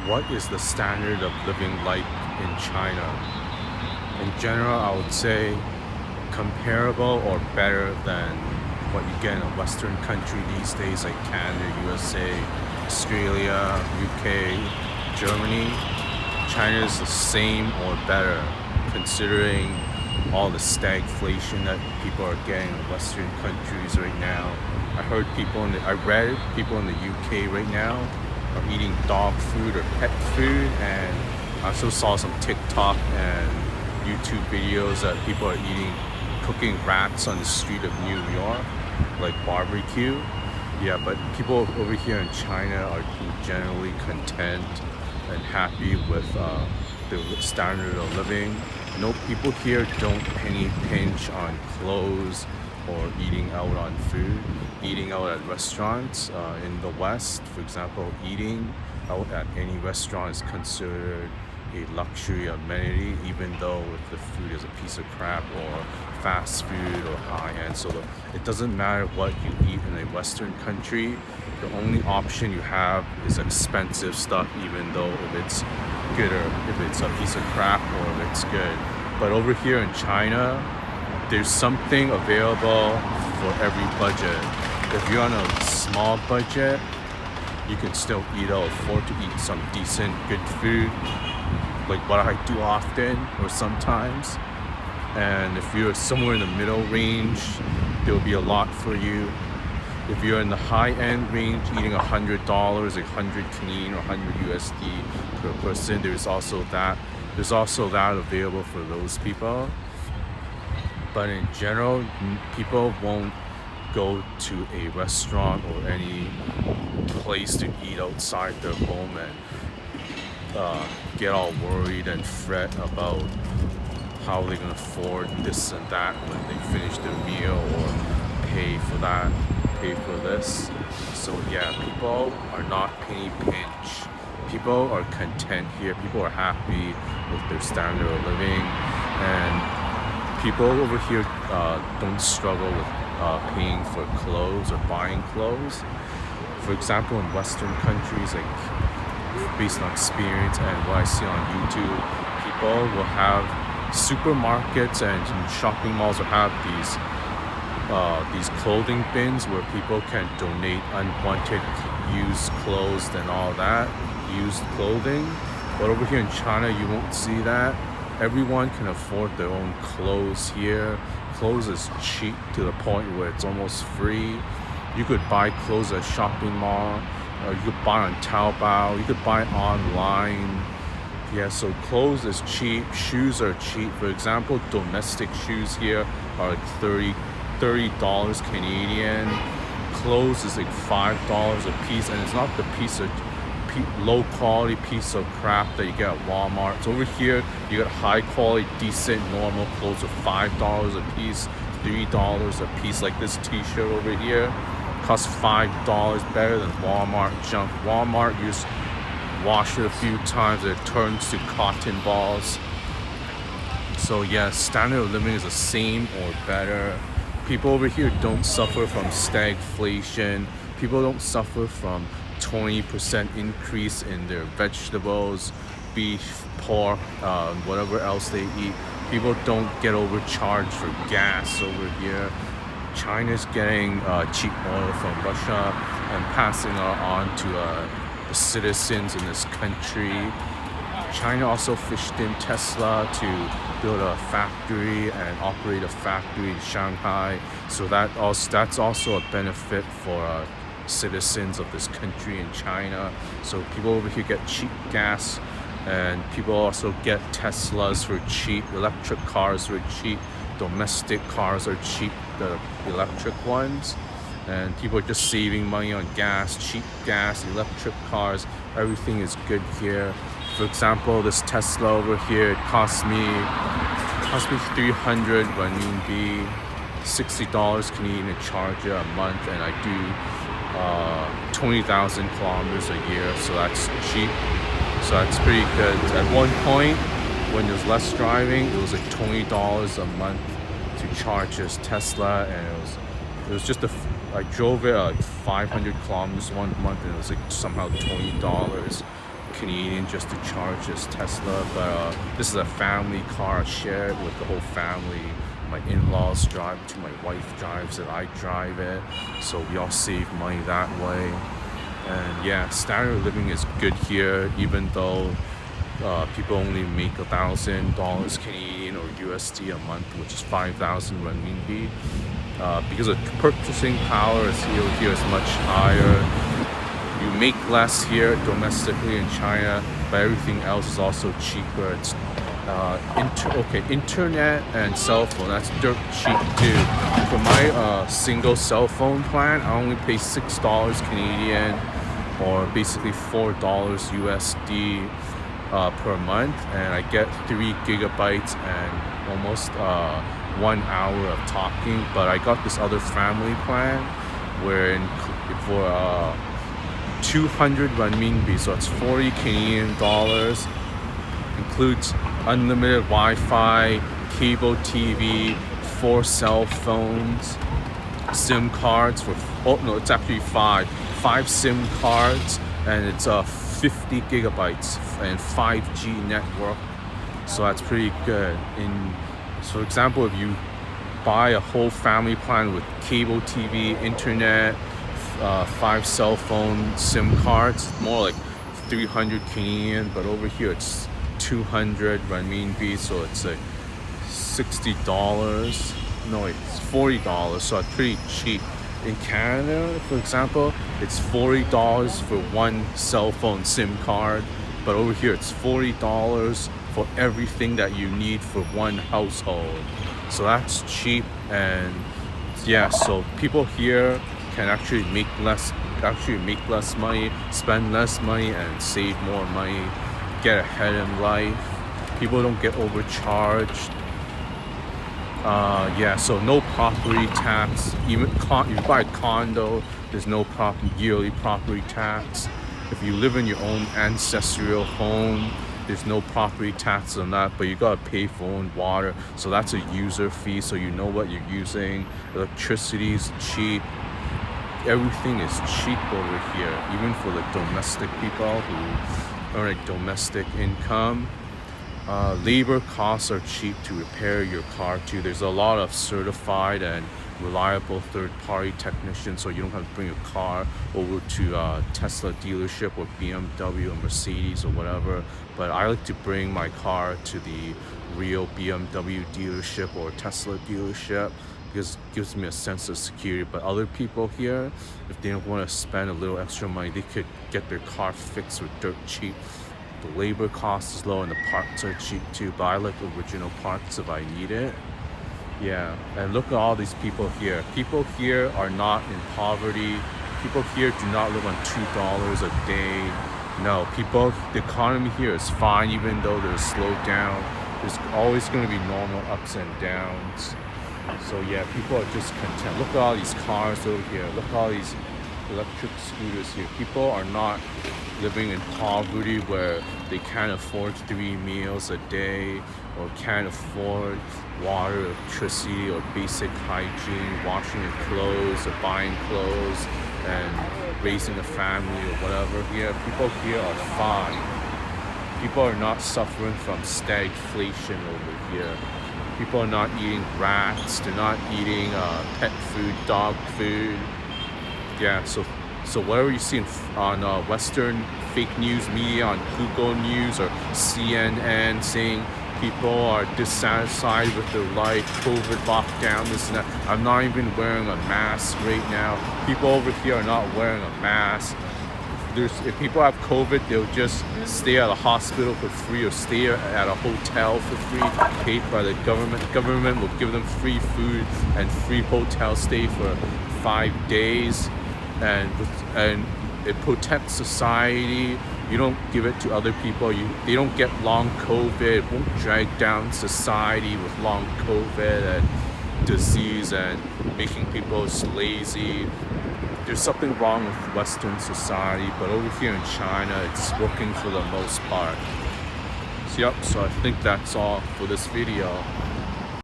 what is the standard of living like in China? In general, I would say comparable or better than what you get in a Western country these days, like Canada, USA, Australia, UK, Germany. China is the same or better, considering all the stagflation that people are getting in Western countries right now. I read people in the UK right now are eating dog food or pet food, and I also saw some TikTok and YouTube videos that people are cooking rats on the street of New York, like barbecue. Yeah, but people over here in China are generally content and happy with the standard of living. No, people here don't penny pinch on clothes or eating out on food, eating out at restaurants. In the West, for example, eating out at any restaurant is considered a luxury amenity, even though if the food is a piece of crap or fast food or high end. So it doesn't matter what you eat in a Western country. The only option you have is expensive stuff, even though if it's good or if it's a piece of crap or if it's good. But over here in China, there's something available for every budget. If you're on a small budget, you can still afford to eat some decent, good food, like what I do often or sometimes. And if you're somewhere in the middle range, there'll be a lot for you. If you're in the high end range, eating $100, like 100 Canadian or 100 USD per person, there's also that. There's also that available for those people. But in general, people won't go to a restaurant or any place to eat outside their home and get all worried and fret about how they're gonna afford this and that when they finish their meal or pay for that, pay for this. So yeah, people are not penny pinch. People are content here. People are happy with their standard of living, and people over here don't struggle with paying for clothes or buying clothes. For example, in Western countries, like based on experience and what I see on YouTube, people will have supermarkets and shopping malls will have these clothing bins where people can donate unwanted used clothes and all that, used clothing. But over here in China, you won't see that. Everyone can afford their own clothes here. Clothes is cheap to the point where it's almost free. You could buy clothes at a shopping mall, or you could buy on Taobao, you could buy online. Yeah, so clothes is cheap, shoes are cheap. For example, domestic shoes here are like $30 Canadian. Clothes is like $5 a piece, and it's not the piece of low quality piece of crap that you get at Walmart. So over here, you get high quality, decent, normal clothes for $5 a piece, $3 a piece. Like this T-shirt over here costs $5, better than Walmart junk. Walmart, you just wash it a few times, it turns to cotton balls. So yeah, standard of living is the same or better. People over here don't suffer from stagflation. People don't suffer from 20% increase in their vegetables, beef, pork, whatever else they eat. People don't get overcharged for gas over here. China's getting cheap oil from Russia and passing it on to the citizens in this country. China also fished in Tesla to build a factory and operate a factory in Shanghai. So that's also a benefit for citizens of this country in China. So people over here get cheap gas, and people also get Teslas for cheap, electric cars for cheap, domestic cars are cheap, the electric ones. And people are just saving money on gas, cheap gas, electric cars, everything is good here. For example, this Tesla over here, it cost me 300 renminbi, $60 Canadian to charge it a month, and I do 20,000 kilometers a year, so that's cheap. So that's pretty good. At one point, when there's less driving, it was like $20 a month to charge this Tesla, and it was just I drove it like 500 kilometers one month, and it was like somehow $20 Canadian just to charge this Tesla, but this is a family car shared with the whole family. My in-laws drive it, my wife drives it, I drive it, so we all save money that way. And yeah, standard of living is good here, even though people only make $1,000 Canadian or USD a month, which is 5,000 renminbi. Because the purchasing power here is much higher. You make less here domestically in China, but everything else is also cheaper. It's internet and cell phone, that's dirt cheap too. For my single cell phone plan, I only pay $6 Canadian, or basically $4 USD per month, and I get 3 gigabytes and almost 1 hour of talking. But I got this other family plan where for 200 renminbi, so it's 40 Canadian dollars, includes unlimited Wi-Fi, cable TV, 4 cell phones, SIM cards for, oh no, it's actually 5 SIM cards, and it's 50 gigabytes and 5G network, so that's pretty good. So for example, if you buy a whole family plan with cable TV, internet, 5 cell phone SIM cards, more like 300 Canadian, but over here it's 200 renminbi, so it's like $60. No, it's $40, so it's pretty cheap. In Canada, for example, it's $40 for 1 cell phone SIM card, but over here it's $40 for everything that you need for 1 household. So that's cheap, and yeah, so people here can actually make less money, spend less money, and save more money, get ahead in life. People don't get overcharged. Yeah, so no property tax. Even if you buy a condo, there's no yearly property tax. If you live in your own ancestral home, there's no property tax on that, but you gotta pay for own water, so that's a user fee, so you know what you're using. Electricity is cheap. Everything is cheap over here, even for the domestic people who earn a domestic income. Labor costs are cheap to repair your car too. There's a lot of certified and reliable third-party technicians, so you don't have to bring your car over to Tesla dealership or BMW or Mercedes or whatever. But I like to bring my car to the real BMW dealership or Tesla dealership, because it gives me a sense of security. But other people here, if they don't want to spend a little extra money, they could get their car fixed with dirt cheap. The labor cost is low and the parts are cheap too, but I like original parts if I need it. Yeah, and look at all these people here. People here are not in poverty. People here do not live on $2 a day. No, the economy here is fine, even though there's slowed down. There's always going to be normal ups and downs. So yeah, people are just content. Look at all these cars over here. Look at all these electric scooters here. People are not living in poverty where they can't afford 3 meals a day, or can't afford water, electricity, or basic hygiene, washing your clothes or buying clothes and raising a family or whatever. Here, people here are fine. People are not suffering from stagflation over here. People are not eating rats. They're not eating pet food, dog food. Yeah, so whatever you see on Western fake news media, on Google News or CNN, saying people are dissatisfied with their life, COVID lockdown, this and that. I'm not even wearing a mask right now. People over here are not wearing a mask. If people have COVID, they'll just stay at a hospital for free or stay at a hotel for free, paid by the government. The government will give them free food and free hotel stay for 5 days, and it protects society. You don't give it to other people. They don't get long COVID. It won't drag down society with long COVID and disease and making people lazy. There's something wrong with Western society, but over here in China, it's working for the most part. So I think that's all for this video.